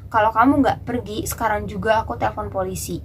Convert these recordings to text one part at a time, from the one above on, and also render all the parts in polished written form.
Kalau kamu nggak pergi sekarang juga, aku telepon polisi.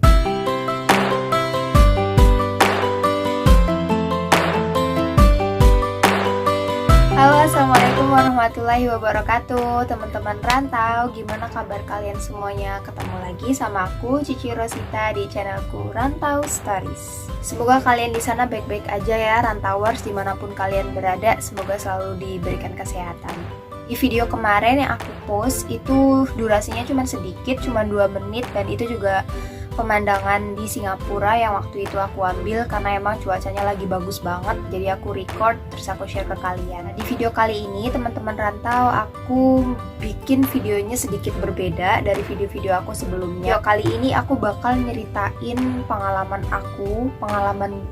Halo, assalamualaikum warahmatullahi wabarakatuh, teman-teman rantau. Gimana kabar kalian semuanya? Ketemu lagi sama aku, Cici Rosita, di channelku Rantau Stories. Semoga kalian di sana baik-baik aja ya, rantauers dimanapun kalian berada. Semoga selalu diberikan kesehatan. Di video kemarin yang aku post itu durasinya cuma sedikit, cuma 2 menit, dan itu juga pemandangan di Singapura yang waktu itu aku ambil karena emang cuacanya lagi bagus banget. Jadi aku record terus aku share ke kalian. Nah, di video kali ini teman-teman rantau, aku bikin videonya sedikit berbeda dari video-video aku sebelumnya. Kali ini aku bakal nyeritain pengalaman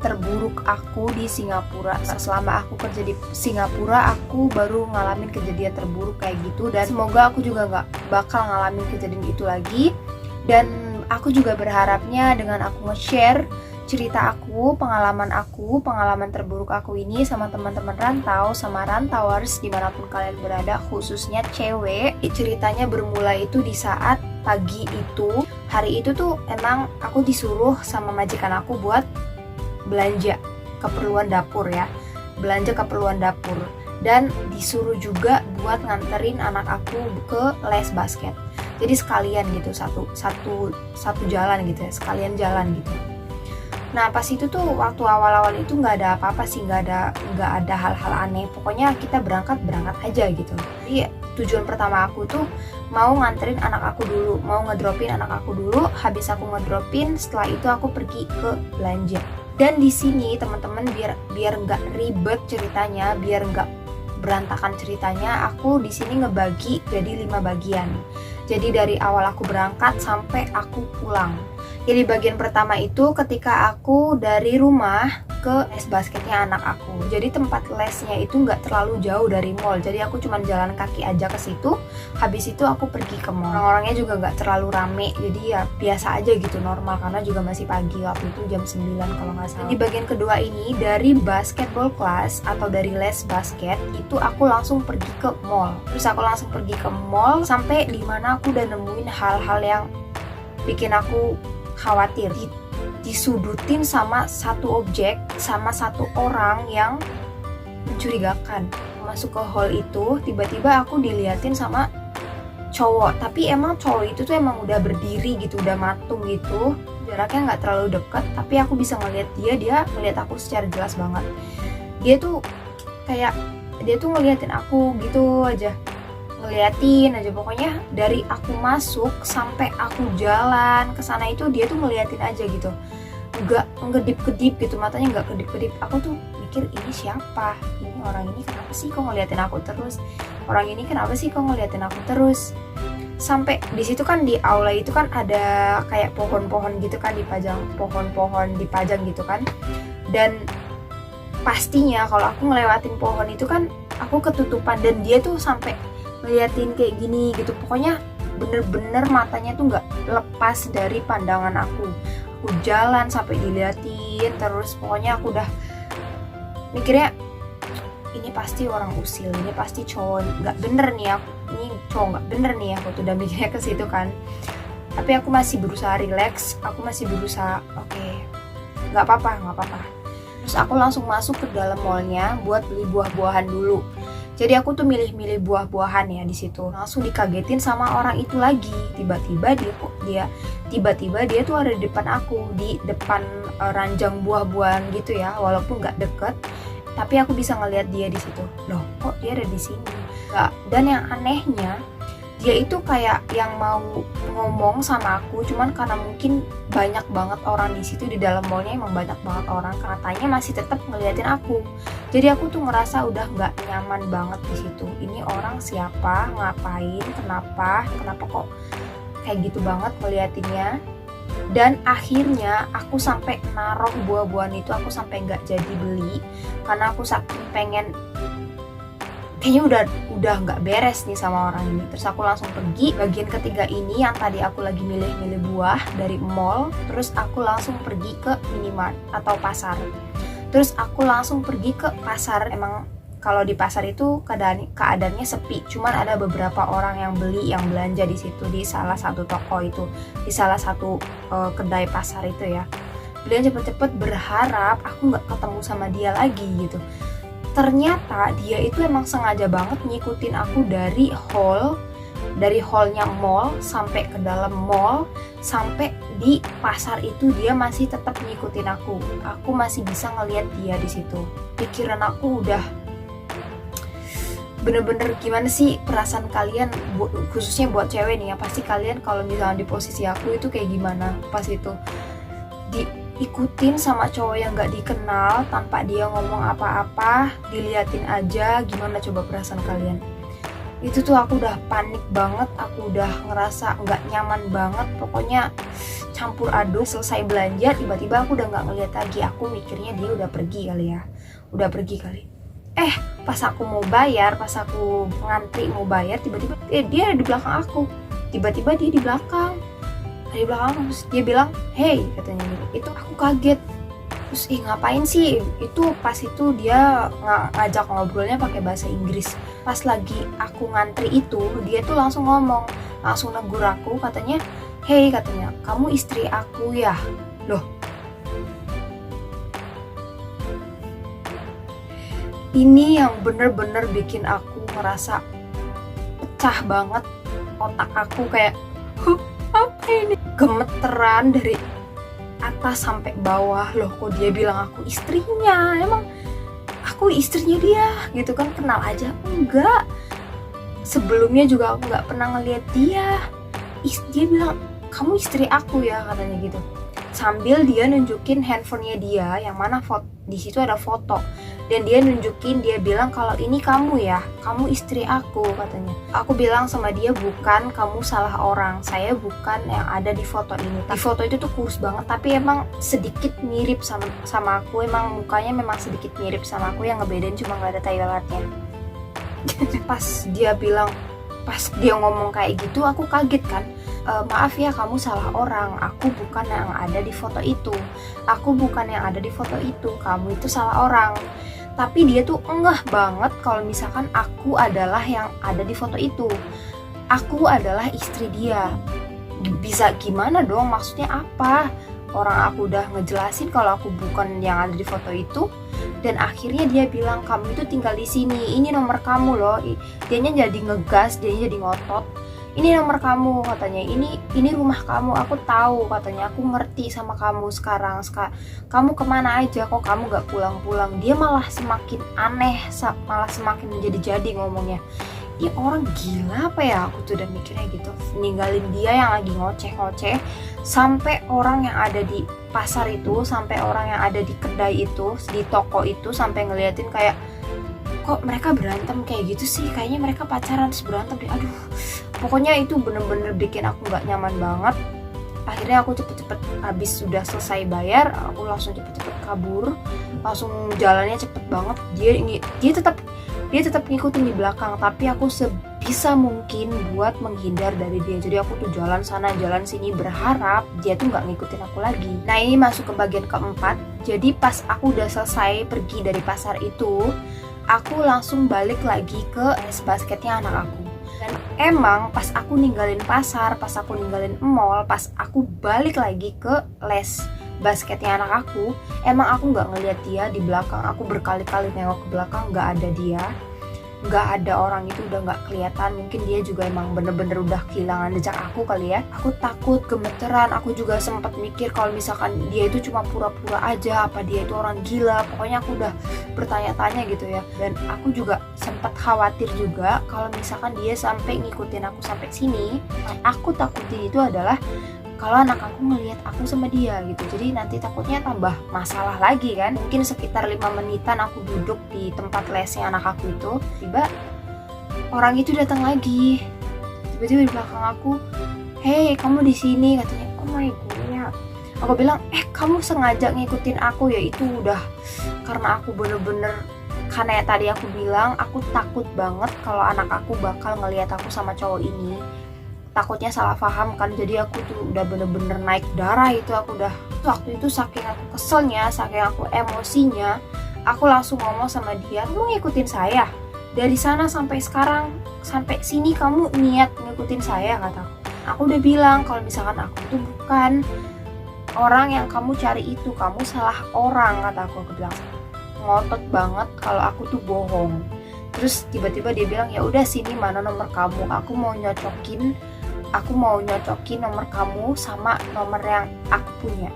terburuk aku di Singapura. Selama aku kerja di Singapura, aku baru ngalamin kejadian terburuk kayak gitu, dan semoga aku juga nggak bakal ngalamin kejadian itu lagi. Dan aku juga berharapnya dengan aku nge-share cerita aku, pengalaman terburuk aku ini sama teman-teman rantau, sama rantauers dimanapun kalian berada, khususnya cewek. Ceritanya bermula itu di saat pagi itu. Hari itu tuh emang aku disuruh sama majikan aku buat belanja keperluan dapur ya, dan disuruh juga buat nganterin anak aku ke les basket. Jadi sekalian gitu, satu jalan gitu ya, sekalian jalan gitu. Nah pas itu tuh waktu awal-awal itu nggak ada apa-apa sih, nggak ada hal-hal aneh. Pokoknya kita berangkat aja gitu. Jadi tujuan pertama aku tuh mau nganterin anak aku dulu, mau ngedropin anak aku dulu. Habis aku ngedropin, setelah itu aku pergi ke belanja. Dan di sini teman-teman, biar nggak ribet ceritanya, biar nggak berantakan ceritanya, aku di sini ngebagi jadi 5 bagian. Jadi dari awal aku berangkat sampai aku pulang. Jadi bagian pertama itu ketika aku dari rumah ke les basketnya anak aku. Jadi tempat lesnya itu nggak terlalu jauh dari mall. Jadi aku cuma jalan kaki aja ke situ. Habis itu aku pergi ke mall. Orang-orangnya juga nggak terlalu rame. Jadi ya biasa aja gitu, normal, karena juga masih pagi, waktu itu jam 9 kalau nggak salah. Di bagian kedua ini, dari basketball class atau dari les basket itu aku langsung pergi ke mall. Terus aku langsung pergi ke mall sampai dimana aku udah nemuin hal-hal yang bikin aku khawatir. Disudutin sama satu objek, sama satu orang yang mencurigakan. Masuk ke hall itu, tiba-tiba aku diliatin sama cowok. Tapi emang cowok itu tuh emang udah berdiri gitu, udah matung gitu. Jaraknya nggak terlalu deket, tapi aku bisa ngeliat dia ngeliat aku secara jelas banget. Dia tuh ngeliatin aku gitu aja. Ngeliatin aja, pokoknya dari aku masuk sampai aku jalan ke sana itu dia tuh ngeliatin aja gitu, nggak ngedip-kedip gitu, matanya nggak kedip-kedip. Aku tuh mikir, ini siapa? Orang ini kenapa sih kok ngeliatin aku terus? Sampai di situ kan, di aula itu kan ada kayak pohon-pohon gitu kan, pohon-pohon dipajang gitu kan. Dan pastinya kalau aku ngelewatin pohon itu kan aku ketutupan, dan dia tuh sampai ngeliatin kayak gini gitu. Pokoknya bener-bener matanya tuh nggak lepas dari pandangan aku. Aku jalan sampai diliatin terus. Pokoknya aku udah mikirnya, ini pasti orang usil, ini pasti cowok nggak bener nih aku, ini cowok nggak bener nih aku tuh udah mikirnya ke situ kan. Tapi aku masih berusaha relax, aku masih berusaha oke, nggak apa-apa. Terus aku langsung masuk ke dalam mallnya buat beli buah-buahan dulu. Jadi aku tuh milih-milih buah-buahan ya di situ. Langsung dikagetin sama orang itu lagi. Tiba-tiba dia tuh ada di depan aku, di depan ranjang buah-buahan gitu ya. Walaupun nggak deket, tapi aku bisa ngelihat dia di situ. Loh, kok dia ada di sini? Dan yang anehnya, dia itu kayak yang mau ngomong sama aku, cuman karena mungkin banyak banget orang di situ, di dalam mallnya emang banyak banget orang, katanya masih tetap ngeliatin aku. Jadi aku tuh ngerasa udah nggak nyaman banget di situ. Ini orang siapa, ngapain, kenapa kok kayak gitu banget ngeliatinnya. Dan akhirnya aku sampai naruh buah-buahan itu, aku sampai nggak jadi beli karena aku saking pengen, kayaknya udah nggak beres nih sama orang ini. Terus aku langsung pergi bagian ketiga ini, yang tadi aku lagi milih-milih buah dari mall. Terus aku langsung pergi ke minimart atau pasar. Terus aku langsung pergi ke pasar. Emang kalau di pasar itu keadaannya sepi, cuman ada beberapa orang yang beli, yang belanja di situ, di salah satu toko itu, di salah satu kedai pasar itu ya. Beliau cepet-cepet berharap aku nggak ketemu sama dia lagi gitu. Ternyata dia itu emang sengaja banget ngikutin aku dari hallnya mall sampai ke dalam mall, sampai di pasar itu dia masih tetap ngikutin aku. Aku masih bisa ngelihat dia di situ. Pikiran aku udah bener-bener gimana sih perasaan kalian, khususnya buat cewek nih ya, pasti kalian kalau misalnya di posisi aku itu kayak gimana pas itu diikutin sama cowok yang gak dikenal tanpa dia ngomong apa-apa, diliatin aja. Gimana coba perasaan kalian? Itu tuh aku udah panik banget, aku udah ngerasa gak nyaman banget, pokoknya campur aduk. Selesai belanja tiba-tiba aku udah gak ngeliat lagi, aku mikirnya dia udah pergi kali. Pas aku mau bayar, pas aku ngantri mau bayar, tiba-tiba dia di belakang aku. Tiba-tiba dia di belakang terus dia bilang, "Hey," katanya gitu. Itu aku kaget. Terus ngapain sih? Itu pas itu dia ngajak ngobrolnya pakai bahasa Inggris. Pas lagi aku ngantri itu, dia tuh langsung ngomong, langsung negur aku, katanya, "Hey," katanya, "kamu istri aku ya?" Loh, ini yang bener-bener bikin aku ngerasa pecah banget otak aku, kayak apa ini, gemeteran dari atas sampai bawah. Loh, kok dia bilang aku istrinya? Emang aku istrinya dia gitu kan, kenal aja enggak, sebelumnya juga aku nggak pernah ngeliat dia. Dia bilang, "Kamu istri aku ya," katanya gitu, sambil dia nunjukin handphonenya dia yang mana di situ ada foto, dan dia nunjukin, dia bilang kalau ini kamu ya, kamu istri aku, katanya. Aku bilang sama dia, "Bukan, kamu salah orang, saya bukan yang ada di foto ini." Di foto itu tuh kurus banget, tapi emang sedikit mirip sama aku, emang mukanya memang sedikit mirip sama aku, yang ngebedain cuma nggak ada tai lalatnya. Pas dia ngomong kayak gitu, aku kaget kan. "Maaf ya, kamu salah orang, aku bukan yang ada di foto itu, kamu itu salah orang." Tapi dia tuh engah banget kalau misalkan aku adalah yang ada di foto itu, aku adalah istri dia. Bisa gimana dong, maksudnya apa? Orang aku udah ngejelasin kalau aku bukan yang ada di foto itu, dan akhirnya dia bilang, "Kamu itu tinggal di sini, ini nomor kamu loh." Dianya jadi ngegas, dianya jadi ngotot. "Ini nomor kamu," katanya, ini rumah kamu, aku tahu," katanya, "aku ngerti sama kamu sekarang. Kamu kemana aja, kok kamu gak pulang-pulang?" Dia malah semakin aneh, malah semakin menjadi-jadi ngomongnya. Ini orang gila apa ya? Aku tuh udah mikirnya gitu, ninggalin dia yang lagi ngoceh-ngoceh, sampai orang yang ada di pasar itu, sampai orang yang ada di kedai itu, di toko itu, sampai ngeliatin kayak, kok mereka berantem kayak gitu sih, kayaknya mereka pacaran terus berantem deh. Aduh, pokoknya itu bener-bener bikin aku gak nyaman banget. Akhirnya aku cepet-cepet, habis sudah selesai bayar, aku langsung cepet-cepet kabur, langsung jalannya cepet banget. Dia tetap ngikutin di belakang, tapi aku sebisa mungkin buat menghindar dari dia. Jadi aku tuh jalan sana jalan sini berharap dia tuh nggak ngikutin aku lagi. Nah, ini masuk ke bagian keempat. Jadi pas aku udah selesai pergi dari pasar itu, aku langsung balik lagi ke les basketnya anak aku. Dan emang pas aku ninggalin pasar, pas aku ninggalin mall, pas aku balik lagi ke les basketnya anak aku, emang aku nggak ngeliat dia di belakang. Aku berkali-kali nengok ke belakang, nggak ada dia, nggak ada orang itu, udah nggak kelihatan. Mungkin dia juga emang bener-bener udah kehilangan jejak aku kali ya. Aku takut, gemeteran. Aku juga sempat mikir kalau misalkan dia itu cuma pura-pura aja, apa dia itu orang gila. Pokoknya aku udah bertanya-tanya gitu ya. Dan aku juga sempat khawatir juga kalau misalkan dia sampai ngikutin aku sampai sini. Aku takutin itu adalah kalau anak aku ngelihat aku sama dia gitu. Jadi nanti takutnya tambah masalah lagi kan. Mungkin sekitar 5 menitan aku duduk di tempat lesnya anak aku itu, tiba orang itu datang lagi. Tiba-tiba di belakang aku, "Hey, kamu di sini," katanya. Oh my god. Aku bilang, "Kamu sengaja ngikutin aku ya?" Itu udah karena aku bener-bener, karena ya tadi aku bilang, aku takut banget kalau anak aku bakal ngelihat aku sama cowok ini. Takutnya salah paham kan, jadi aku tuh udah bener-bener naik darah itu. Aku udah, waktu itu saking aku keselnya, saking aku emosinya, Aku langsung ngomong sama dia, kamu ngikutin saya? Dari sana sampai sekarang, sampai sini kamu niat ngikutin saya, kataku. Aku udah bilang kalau misalkan aku tuh bukan orang yang kamu cari itu, kamu salah orang, kataku. Aku bilang ngotot banget kalau aku tuh bohong. Terus tiba-tiba dia bilang, ya udah sini mana nomor kamu, aku mau nyocokin nomor kamu sama nomor yang aku punya.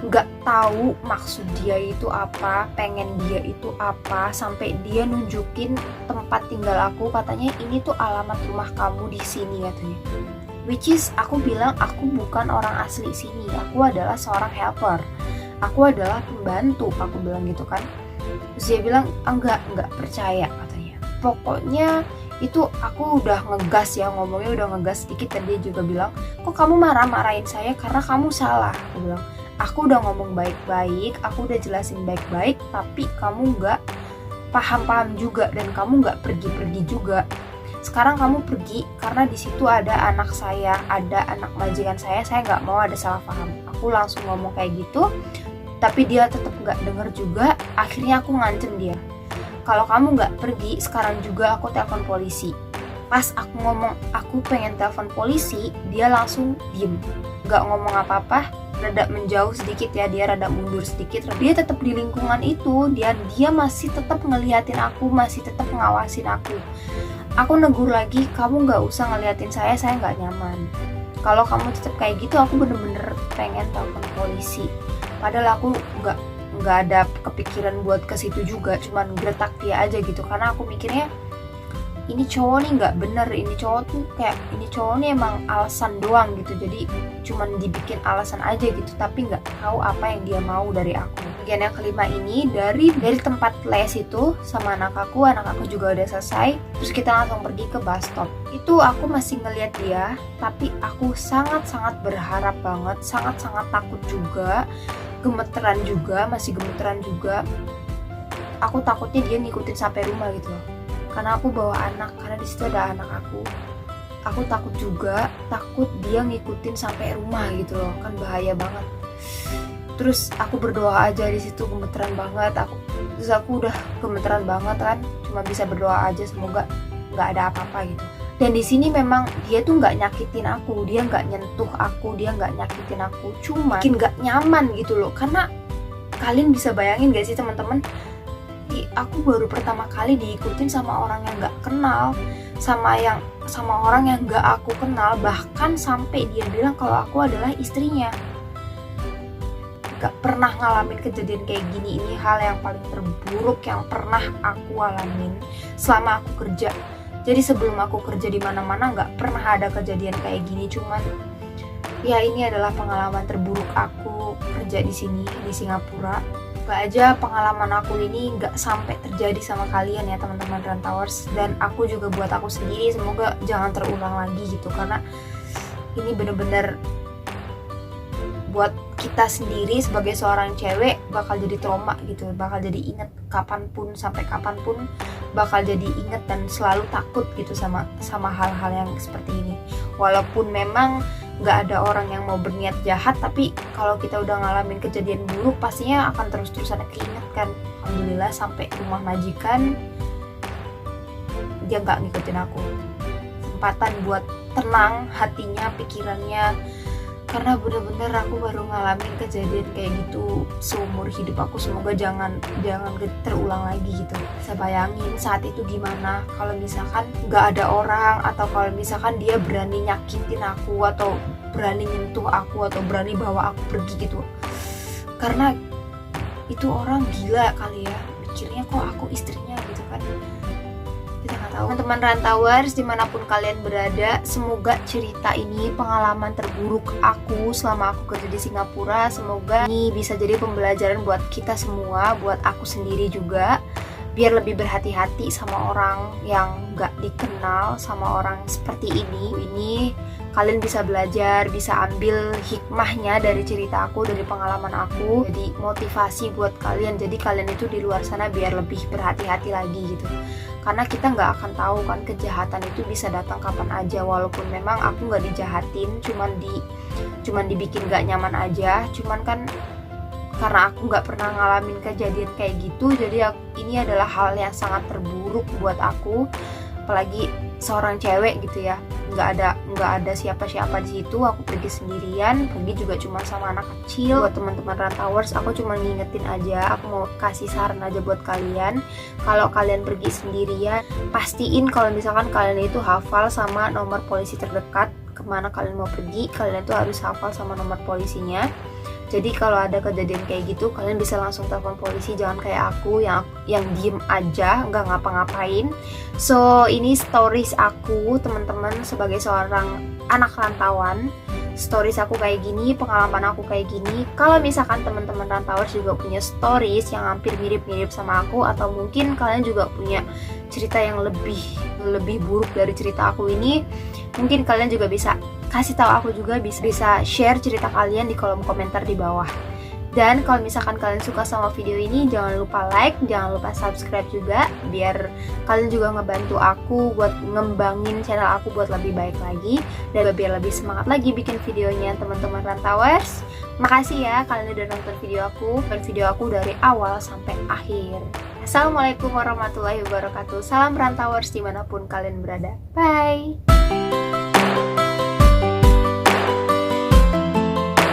Nggak tahu maksud dia itu apa, pengen dia itu apa, sampai dia nunjukin tempat tinggal aku, katanya ini tuh alamat rumah kamu di sini, katanya. Which is aku bilang aku bukan orang asli sini, aku adalah seorang helper, aku adalah pembantu, aku bilang gitu kan. Terus dia bilang enggak percaya, katanya. Pokoknya itu aku udah ngegas ya, ngomongnya udah ngegas sedikit, dan dia juga bilang, kok kamu marah-marahin saya karena kamu salah. Aku bilang, aku udah ngomong baik-baik, aku udah jelasin baik-baik, tapi kamu nggak paham-paham juga, dan kamu nggak pergi-pergi juga. Sekarang kamu pergi karena di situ ada anak saya, ada anak majikan saya nggak mau ada salah paham. Aku langsung ngomong kayak gitu, tapi dia tetap nggak denger juga. Akhirnya aku ngancem dia, kalau kamu nggak pergi sekarang juga aku telepon polisi. Pas aku ngomong aku pengen telepon polisi, dia langsung diem, nggak ngomong apa-apa, rada menjauh sedikit ya, dia rada mundur sedikit. Dia tetap di lingkungan itu, dia masih tetap ngeliatin aku, masih tetap ngawasin aku. Aku negur lagi, kamu nggak usah ngeliatin saya nggak nyaman. Kalau kamu tetap kayak gitu, aku bener-bener pengen telepon polisi. Padahal aku nggak ada kepikiran buat ke situ juga, cuman gretak dia aja gitu, karena aku mikirnya ini cowok nih nggak bener, ini cowok tuh kayak ini cowok nih emang alasan doang gitu, jadi cuman dibikin alasan aja gitu, tapi nggak tahu apa yang dia mau dari aku. Bagian yang kelima ini dari tempat les itu sama anak aku juga udah selesai, terus kita langsung pergi ke bus stop. Itu aku masih ngeliat dia, tapi aku sangat-sangat berharap banget, sangat-sangat takut juga, masih gemeteran juga. Aku takutnya dia ngikutin sampai rumah gitu loh, karena aku bawa anak, karena di situ ada anak aku. Aku takut juga, takut dia ngikutin sampai rumah gitu loh, kan bahaya banget. Terus aku berdoa aja di situ, gemeteran banget. Aku udah gemeteran banget kan, cuma bisa berdoa aja semoga nggak ada apa-apa gitu. Dan di sini memang dia tuh nggak nyakitin aku, dia nggak nyentuh aku, dia nggak nyakitin aku, cuma bikin nggak nyaman gitu loh. Karena kalian bisa bayangin gak sih teman-teman, aku baru pertama kali diikutin sama orang yang nggak kenal, sama orang yang nggak aku kenal, bahkan sampai dia bilang kalau aku adalah istrinya. Gak pernah ngalamin kejadian kayak gini. Ini hal yang paling terburuk yang pernah aku alamin selama aku kerja. Jadi sebelum aku kerja di mana-mana nggak pernah ada kejadian kayak gini. Cuman ya ini adalah pengalaman terburuk aku kerja di sini, di Singapura. Semoga aja pengalaman aku ini nggak sampai terjadi sama kalian ya teman-teman Rantauers, dan aku juga buat aku sendiri semoga jangan terulang lagi gitu, karena ini bener-bener buat kita sendiri sebagai seorang cewek bakal jadi trauma gitu, bakal jadi inget kapanpun, sampai kapanpun bakal jadi inget dan selalu takut gitu sama hal-hal yang seperti ini. Walaupun memang nggak ada orang yang mau berniat jahat, tapi kalau kita udah ngalamin kejadian buruk pastinya akan terus-terusan keinget kan. Alhamdulillah sampai rumah majikan dia nggak ngikutin aku, kesempatan buat tenang hatinya, pikirannya, karena bener-bener aku baru ngalamin kejadian kayak gitu seumur hidup aku. Semoga jangan terulang lagi gitu. Saya bayangin saat itu gimana kalau misalkan nggak ada orang, atau kalau misalkan dia berani nyakitin aku, atau berani nyentuh aku, atau berani bawa aku pergi gitu. Karena itu orang gila kali ya, mikirnya kok aku istrinya gitu kan. Kita nggak tahu. Teman-teman Rantauers dimanapun kalian berada, semoga cerita ini, pengalaman terburuk aku selama aku kerja di Singapura, semoga ini bisa jadi pembelajaran buat kita semua, buat aku sendiri juga, biar lebih berhati-hati sama orang yang nggak dikenal, sama orang seperti ini. Kalian bisa belajar, bisa ambil hikmahnya dari cerita aku, dari pengalaman aku, jadi motivasi buat kalian. Jadi kalian itu di luar sana biar lebih berhati-hati lagi gitu. Karena kita nggak akan tahu kan, kejahatan itu bisa datang kapan aja. Walaupun memang aku nggak dijahatin, cuman dibikin nggak nyaman aja. Cuman kan karena aku nggak pernah ngalamin kejadian kayak gitu, jadi ini adalah hal yang sangat terburuk buat aku, apalagi seorang cewek gitu ya, nggak ada siapa-siapa di situ, aku pergi sendirian, pergi juga cuma sama anak kecil. Buat teman-teman Rantauers, aku cuma ngingetin aja, aku mau kasih saran aja buat kalian, kalau kalian pergi sendirian, pastiin kalau misalkan kalian itu hafal sama nomor polisi terdekat kemana kalian mau pergi, kalian tuh harus hafal sama nomor polisinya. Jadi kalau ada kejadian kayak gitu, kalian bisa langsung telepon polisi, jangan kayak aku yang diem aja, nggak ngapa-ngapain. So, ini stories aku, teman-teman, sebagai seorang anak rantauan. Stories aku kayak gini, pengalaman aku kayak gini. Kalau misalkan teman-teman rantauers juga punya stories yang hampir mirip-mirip sama aku, atau mungkin kalian juga punya cerita yang lebih buruk dari cerita aku ini, mungkin kalian juga bisa kasih tahu aku juga, bisa share cerita kalian di kolom komentar di bawah. Dan kalau misalkan kalian suka sama video ini, jangan lupa like, jangan lupa subscribe juga, biar kalian juga ngebantu aku buat ngembangin channel aku buat lebih baik lagi, dan biar lebih semangat lagi bikin videonya, teman-teman Rantauers. Makasih ya kalian udah nonton video aku dari awal sampai akhir. Assalamualaikum warahmatullahi wabarakatuh. Salam Rantauers dimanapun kalian berada. Bye.